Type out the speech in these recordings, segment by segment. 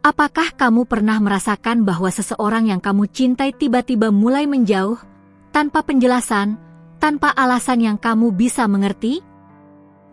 Apakah kamu pernah merasakan bahwa seseorang yang kamu cintai tiba-tiba mulai menjauh, tanpa penjelasan, tanpa alasan yang kamu bisa mengerti?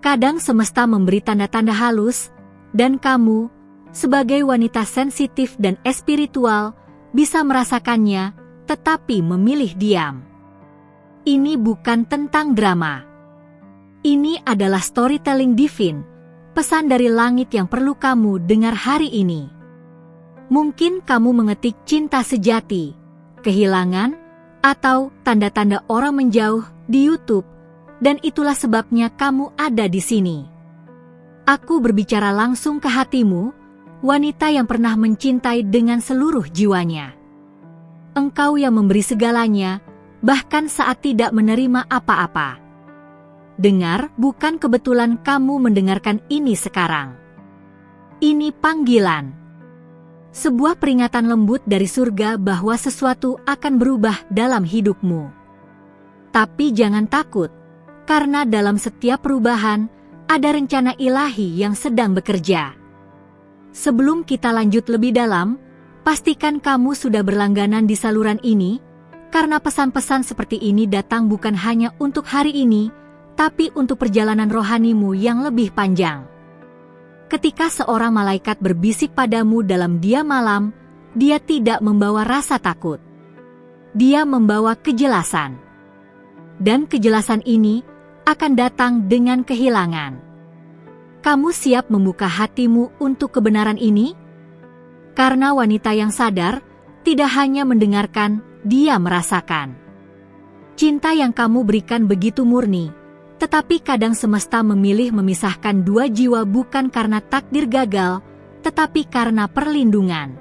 Kadang semesta memberi tanda-tanda halus, dan kamu, sebagai wanita sensitif dan espiritual, bisa merasakannya, tetapi memilih diam. Ini bukan tentang drama. Ini adalah storytelling divine, pesan dari langit yang perlu kamu dengar hari ini. Mungkin kamu mengetik cinta sejati, kehilangan, atau tanda-tanda orang menjauh di YouTube, dan itulah sebabnya kamu ada di sini. Aku berbicara langsung ke hatimu, wanita yang pernah mencintai dengan seluruh jiwanya. Engkau yang memberi segalanya, bahkan saat tidak menerima apa-apa. Dengar, bukan kebetulan kamu mendengarkan ini sekarang. Ini panggilan. Sebuah peringatan lembut dari surga bahwa sesuatu akan berubah dalam hidupmu. Tapi jangan takut, karena dalam setiap perubahan, ada rencana ilahi yang sedang bekerja. Sebelum kita lanjut lebih dalam, pastikan kamu sudah berlangganan di saluran ini, karena pesan-pesan seperti ini datang bukan hanya untuk hari ini, tapi untuk perjalanan rohanimu yang lebih panjang. Ketika seorang malaikat berbisik padamu dalam diam malam, dia tidak membawa rasa takut. Dia membawa kejelasan. Dan kejelasan ini akan datang dengan kehilangan. Kamu siap membuka hatimu untuk kebenaran ini? Karena wanita yang sadar tidak hanya mendengarkan, dia merasakan. Cinta yang kamu berikan begitu murni, tetapi kadang semesta memilih memisahkan dua jiwa bukan karena takdir gagal, tetapi karena perlindungan.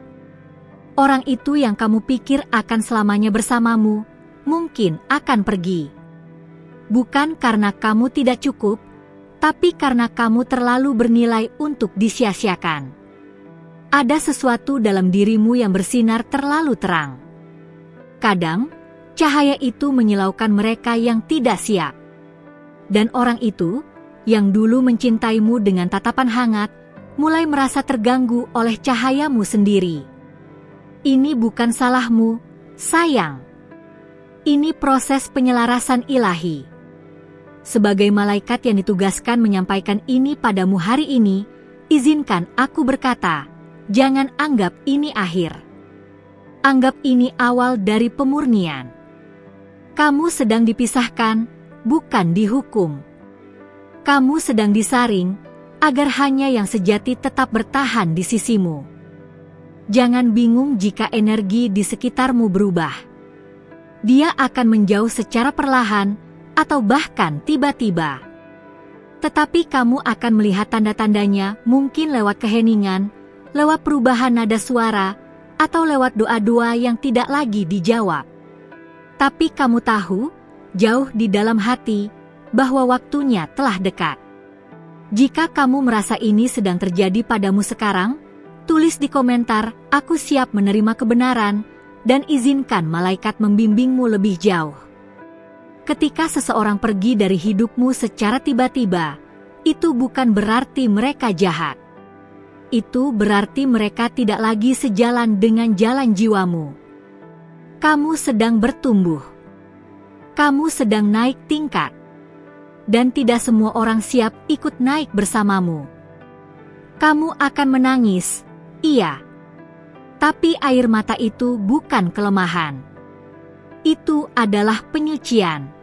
Orang itu yang kamu pikir akan selamanya bersamamu, mungkin akan pergi. Bukan karena kamu tidak cukup, tapi karena kamu terlalu bernilai untuk disia-siakan. Ada sesuatu dalam dirimu yang bersinar terlalu terang. Kadang, cahaya itu menyilaukan mereka yang tidak siap. Dan orang itu, yang dulu mencintaimu dengan tatapan hangat, mulai merasa terganggu oleh cahayamu sendiri. Ini bukan salahmu, sayang. Ini proses penyelarasan ilahi. Sebagai malaikat yang ditugaskan menyampaikan ini padamu hari ini, izinkan aku berkata, jangan anggap ini akhir. Anggap ini awal dari pemurnian. Kamu sedang dipisahkan, bukan dihukum. Kamu sedang disaring, agar hanya yang sejati tetap bertahan di sisimu. Jangan bingung jika energi di sekitarmu berubah. Dia akan menjauh secara perlahan, atau bahkan tiba-tiba. Tetapi kamu akan melihat tanda-tandanya mungkin lewat keheningan, lewat perubahan nada suara, atau lewat doa-doa yang tidak lagi dijawab. Tapi kamu tahu, jauh di dalam hati, bahwa waktunya telah dekat. Jika kamu merasa ini sedang terjadi padamu sekarang, tulis di komentar, aku siap menerima kebenaran, dan izinkan malaikat membimbingmu lebih jauh. Ketika seseorang pergi dari hidupmu secara tiba-tiba, itu bukan berarti mereka jahat. Itu berarti mereka tidak lagi sejalan dengan jalan jiwamu. Kamu sedang bertumbuh. Kamu sedang naik tingkat. Dan tidak semua orang siap ikut naik bersamamu. Kamu akan menangis, iya. Tapi air mata itu bukan kelemahan. Itu adalah penyucian.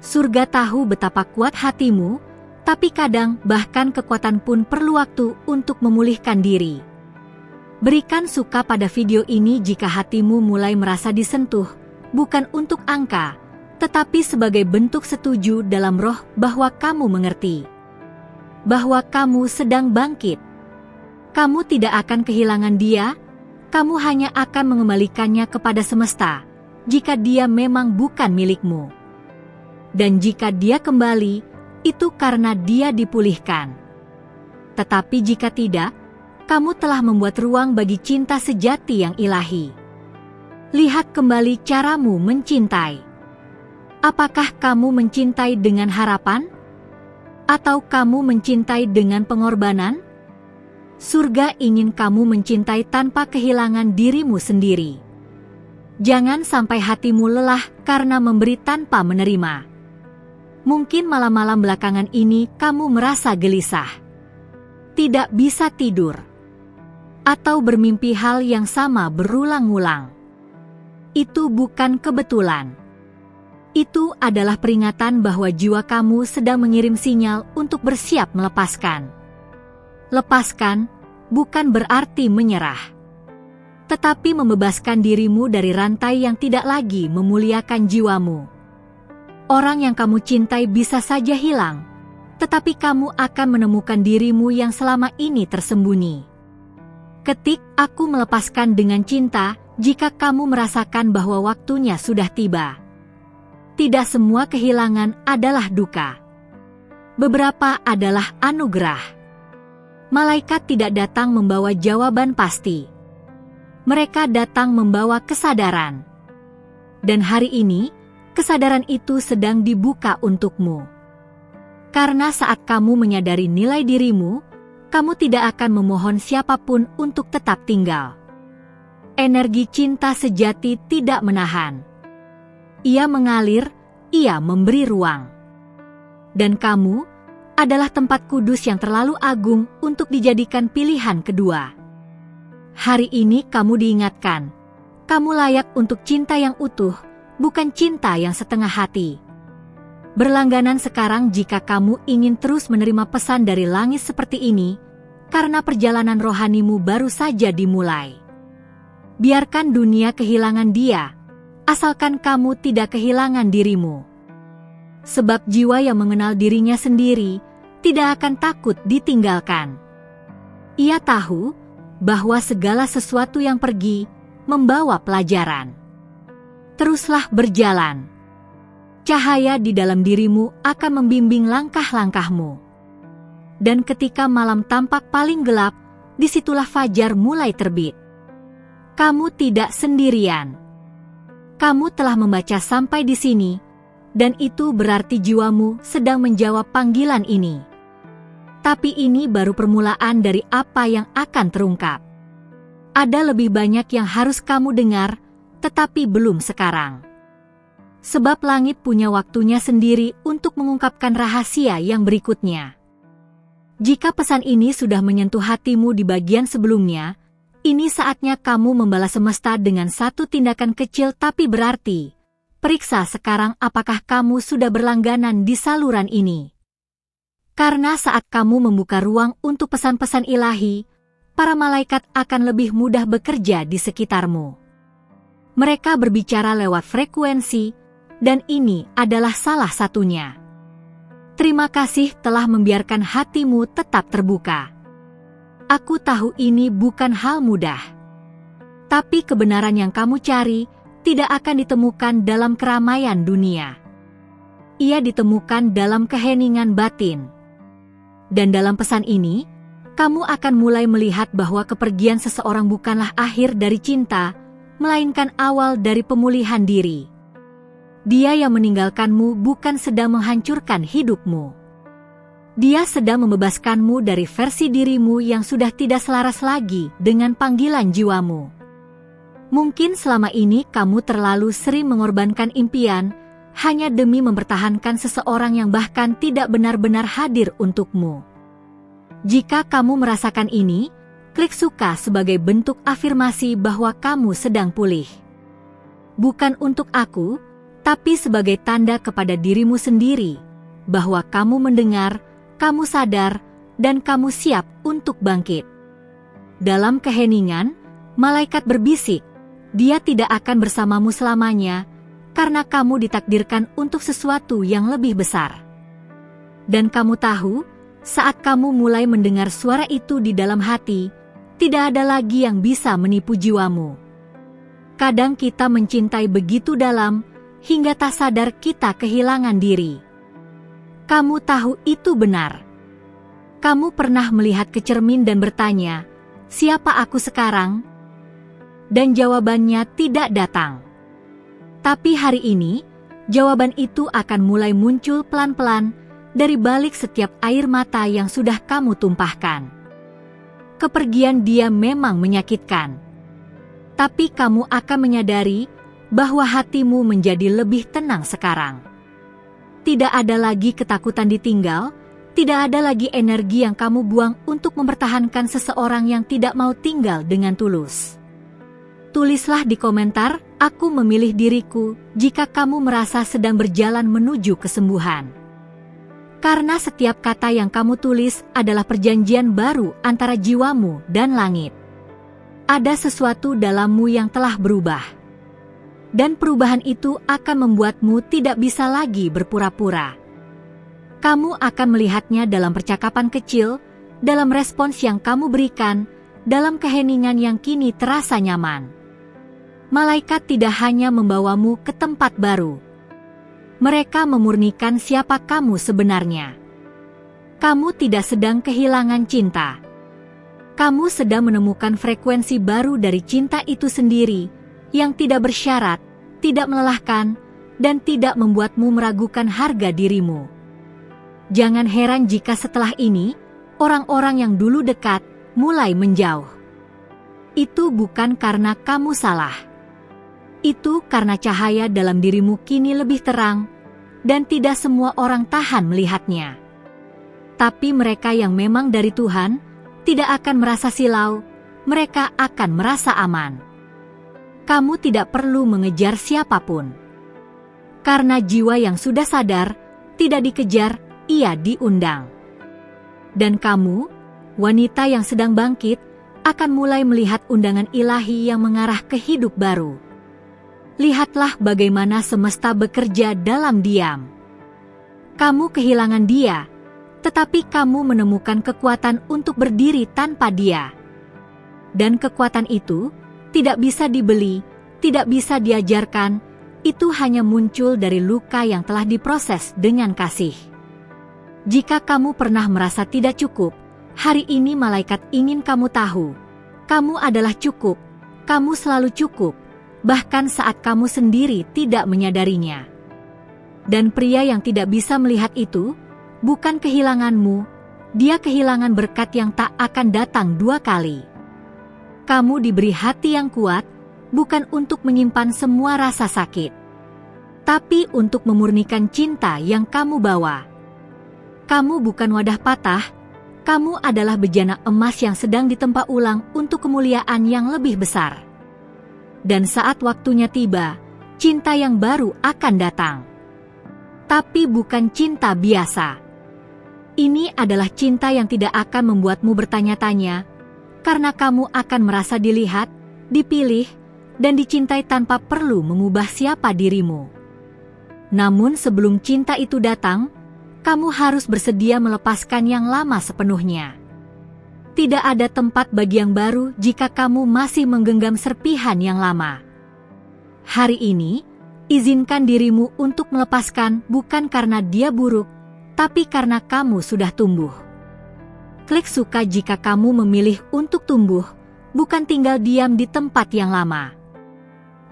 Surga tahu betapa kuat hatimu, tapi kadang bahkan kekuatan pun perlu waktu untuk memulihkan diri. Berikan suka pada video ini jika hatimu mulai merasa disentuh, bukan untuk angka, tetapi sebagai bentuk setuju dalam roh bahwa kamu mengerti. Bahwa kamu sedang bangkit. Kamu tidak akan kehilangan dia, kamu hanya akan mengembalikannya kepada semesta, jika dia memang bukan milikmu. Dan jika dia kembali, itu karena dia dipulihkan. Tetapi jika tidak, kamu telah membuat ruang bagi cinta sejati yang ilahi. Lihat kembali caramu mencintai. Apakah kamu mencintai dengan harapan? Atau kamu mencintai dengan pengorbanan? Surga ingin kamu mencintai tanpa kehilangan dirimu sendiri. Jangan sampai hatimu lelah karena memberi tanpa menerima. Mungkin malam-malam belakangan ini kamu merasa gelisah, tidak bisa tidur, atau bermimpi hal yang sama berulang-ulang. Itu bukan kebetulan. Itu adalah peringatan bahwa jiwa kamu sedang mengirim sinyal untuk bersiap melepaskan. Lepaskan bukan berarti menyerah, tetapi membebaskan dirimu dari rantai yang tidak lagi memuliakan jiwamu. Orang yang kamu cintai bisa saja hilang, tetapi kamu akan menemukan dirimu yang selama ini tersembunyi. Ketik aku melepaskan dengan cinta jika kamu merasakan bahwa waktunya sudah tiba. Tidak semua kehilangan adalah duka. Beberapa adalah anugerah. Malaikat tidak datang membawa jawaban pasti. Mereka datang membawa kesadaran. Dan hari ini, kesadaran itu sedang dibuka untukmu. Karena saat kamu menyadari nilai dirimu, kamu tidak akan memohon siapapun untuk tetap tinggal. Energi cinta sejati tidak menahan. Ia mengalir, ia memberi ruang. Dan kamu adalah tempat kudus yang terlalu agung untuk dijadikan pilihan kedua. Hari ini kamu diingatkan, kamu layak untuk cinta yang utuh, bukan cinta yang setengah hati. Berlangganan sekarang jika kamu ingin terus menerima pesan dari langit seperti ini, karena perjalanan rohanimu baru saja dimulai. Biarkan dunia kehilangan dia, asalkan kamu tidak kehilangan dirimu. Sebab jiwa yang mengenal dirinya sendiri tidak akan takut ditinggalkan. Ia tahu bahwa segala sesuatu yang pergi membawa pelajaran. Teruslah berjalan. Cahaya di dalam dirimu akan membimbing langkah-langkahmu. Dan ketika malam tampak paling gelap, disitulah fajar mulai terbit. Kamu tidak sendirian. Kamu telah membaca sampai di sini, dan itu berarti jiwamu sedang menjawab panggilan ini. Tapi ini baru permulaan dari apa yang akan terungkap. Ada lebih banyak yang harus kamu dengar, tetapi belum sekarang. Sebab langit punya waktunya sendiri untuk mengungkapkan rahasia yang berikutnya. Jika pesan ini sudah menyentuh hatimu di bagian sebelumnya, ini saatnya kamu membalas semesta dengan satu tindakan kecil tapi berarti. Periksa sekarang apakah kamu sudah berlangganan di saluran ini. Karena saat kamu membuka ruang untuk pesan-pesan ilahi, para malaikat akan lebih mudah bekerja di sekitarmu. Mereka berbicara lewat frekuensi, dan ini adalah salah satunya. Terima kasih telah membiarkan hatimu tetap terbuka. Aku tahu ini bukan hal mudah. Tapi kebenaran yang kamu cari tidak akan ditemukan dalam keramaian dunia. Ia ditemukan dalam keheningan batin. Dan dalam pesan ini, kamu akan mulai melihat bahwa kepergian seseorang bukanlah akhir dari cinta, melainkan awal dari pemulihan diri. Dia yang meninggalkanmu bukan sedang menghancurkan hidupmu. Dia sedang membebaskanmu dari versi dirimu yang sudah tidak selaras lagi dengan panggilan jiwamu. Mungkin selama ini kamu terlalu sering mengorbankan impian hanya demi mempertahankan seseorang yang bahkan tidak benar-benar hadir untukmu. Jika kamu merasakan ini, klik suka sebagai bentuk afirmasi bahwa kamu sedang pulih. Bukan untuk aku, tapi sebagai tanda kepada dirimu sendiri, bahwa kamu mendengar, kamu sadar, dan kamu siap untuk bangkit. Dalam keheningan, malaikat berbisik, dia tidak akan bersamamu selamanya, karena kamu ditakdirkan untuk sesuatu yang lebih besar. Dan kamu tahu, saat kamu mulai mendengar suara itu di dalam hati, tidak ada lagi yang bisa menipu jiwamu. Kadang kita mencintai begitu dalam, hingga tak sadar kita kehilangan diri. Kamu tahu itu benar. Kamu pernah melihat ke cermin dan bertanya, siapa aku sekarang? Dan jawabannya tidak datang. Tapi hari ini, jawaban itu akan mulai muncul pelan-pelan dari balik setiap air mata yang sudah kamu tumpahkan. Kepergian dia memang menyakitkan. Tapi kamu akan menyadari bahwa hatimu menjadi lebih tenang sekarang. Tidak ada lagi ketakutan ditinggal, tidak ada lagi energi yang kamu buang untuk mempertahankan seseorang yang tidak mau tinggal dengan tulus. Tulislah di komentar, "Aku memilih diriku," jika kamu merasa sedang berjalan menuju kesembuhan. Karena setiap kata yang kamu tulis adalah perjanjian baru antara jiwamu dan langit. Ada sesuatu dalammu yang telah berubah. Dan perubahan itu akan membuatmu tidak bisa lagi berpura-pura. Kamu akan melihatnya dalam percakapan kecil, dalam respons yang kamu berikan, dalam keheningan yang kini terasa nyaman. Malaikat tidak hanya membawamu ke tempat baru. Mereka memurnikan siapa kamu sebenarnya. Kamu tidak sedang kehilangan cinta. Kamu sedang menemukan frekuensi baru dari cinta itu sendiri, yang tidak bersyarat, tidak melelahkan, dan tidak membuatmu meragukan harga dirimu. Jangan heran jika setelah ini, orang-orang yang dulu dekat mulai menjauh. Itu bukan karena kamu salah. Itu karena cahaya dalam dirimu kini lebih terang, dan tidak semua orang tahan melihatnya. Tapi mereka yang memang dari Tuhan, tidak akan merasa silau, mereka akan merasa aman. Kamu tidak perlu mengejar siapapun. Karena jiwa yang sudah sadar, tidak dikejar, ia diundang. Dan kamu, wanita yang sedang bangkit, akan mulai melihat undangan ilahi yang mengarah ke hidup baru. Lihatlah bagaimana semesta bekerja dalam diam. Kamu kehilangan dia, tetapi kamu menemukan kekuatan untuk berdiri tanpa dia. Dan kekuatan itu tidak bisa dibeli, tidak bisa diajarkan, itu hanya muncul dari luka yang telah diproses dengan kasih. Jika kamu pernah merasa tidak cukup, hari ini malaikat ingin kamu tahu, kamu adalah cukup, kamu selalu cukup, bahkan saat kamu sendiri tidak menyadarinya. Dan pria yang tidak bisa melihat itu, bukan kehilanganmu, dia kehilangan berkat yang tak akan datang dua kali. Kamu diberi hati yang kuat, bukan untuk menyimpan semua rasa sakit, tapi untuk memurnikan cinta yang kamu bawa. Kamu bukan wadah patah, kamu adalah bejana emas yang sedang ditempa ulang untuk kemuliaan yang lebih besar. Dan saat waktunya tiba, cinta yang baru akan datang. Tapi bukan cinta biasa. Ini adalah cinta yang tidak akan membuatmu bertanya-tanya, karena kamu akan merasa dilihat, dipilih, dan dicintai tanpa perlu mengubah siapa dirimu. Namun sebelum cinta itu datang, kamu harus bersedia melepaskan yang lama sepenuhnya. Tidak ada tempat bagi yang baru jika kamu masih menggenggam serpihan yang lama. Hari ini, izinkan dirimu untuk melepaskan bukan karena dia buruk, tapi karena kamu sudah tumbuh. Klik suka jika kamu memilih untuk tumbuh, bukan tinggal diam di tempat yang lama.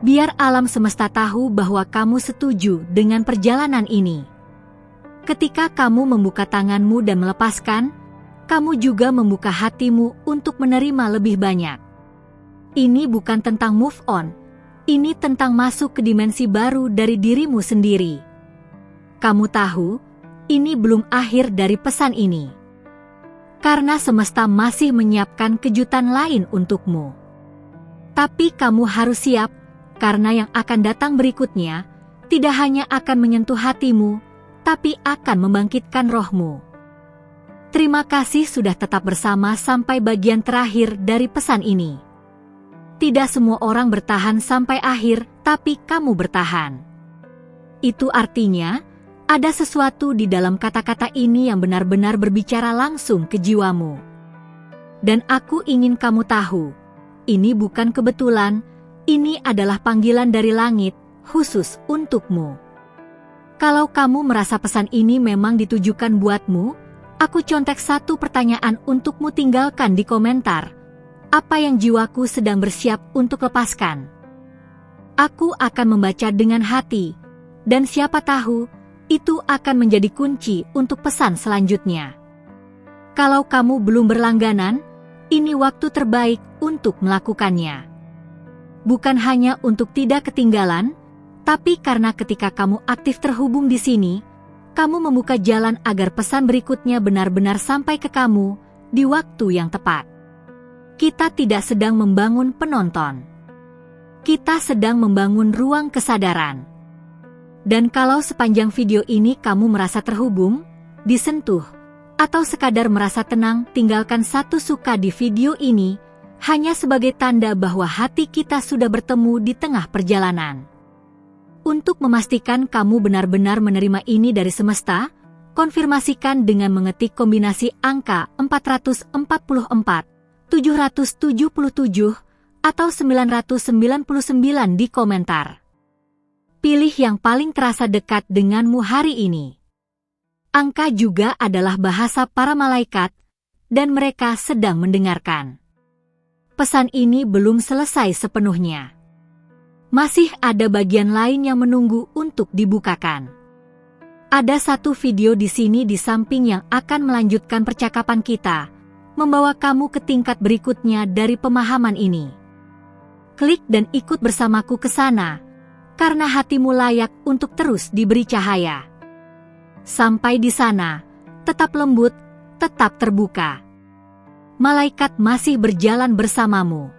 Biar alam semesta tahu bahwa kamu setuju dengan perjalanan ini. Ketika kamu membuka tanganmu dan melepaskan, kamu juga membuka hatimu untuk menerima lebih banyak. Ini bukan tentang move on, ini tentang masuk ke dimensi baru dari dirimu sendiri. Kamu tahu, ini belum akhir dari pesan ini. Karena semesta masih menyiapkan kejutan lain untukmu. Tapi kamu harus siap, karena yang akan datang berikutnya, tidak hanya akan menyentuh hatimu, tapi akan membangkitkan rohmu. Terima kasih sudah tetap bersama sampai bagian terakhir dari pesan ini. Tidak semua orang bertahan sampai akhir, tapi kamu bertahan. Itu artinya, ada sesuatu di dalam kata-kata ini yang benar-benar berbicara langsung ke jiwamu. Dan aku ingin kamu tahu, ini bukan kebetulan, ini adalah panggilan dari langit, khusus untukmu. Kalau kamu merasa pesan ini memang ditujukan buatmu, aku contek satu pertanyaan untukmu, tinggalkan di komentar. Apa yang jiwaku sedang bersiap untuk lepaskan? Aku akan membaca dengan hati, dan siapa tahu, itu akan menjadi kunci untuk pesan selanjutnya. Kalau kamu belum berlangganan, Ini waktu terbaik untuk melakukannya. Bukan hanya untuk tidak ketinggalan, tapi karena ketika kamu aktif terhubung di sini, kamu membuka jalan agar pesan berikutnya benar-benar sampai ke kamu di waktu yang tepat. Kita tidak sedang membangun penonton. Kita sedang membangun ruang kesadaran. Dan kalau sepanjang video ini kamu merasa terhubung, disentuh, atau sekadar merasa tenang, tinggalkan satu suka di video ini, hanya sebagai tanda bahwa hati kita sudah bertemu di tengah perjalanan. Untuk memastikan kamu benar-benar menerima ini dari semesta, konfirmasikan dengan mengetik kombinasi angka 444, 777, atau 999 di komentar. Pilih yang paling terasa dekat denganmu hari ini. Angka juga adalah bahasa para malaikat, dan mereka sedang mendengarkan. Pesan ini belum selesai sepenuhnya. Masih ada bagian lain yang menunggu untuk dibukakan. Ada satu video di sini di samping yang akan melanjutkan percakapan kita, membawa kamu ke tingkat berikutnya dari pemahaman ini. Klik dan ikut bersamaku ke sana, karena hatimu layak untuk terus diberi cahaya. Sampai di sana, tetap lembut, tetap terbuka. Malaikat masih berjalan bersamamu.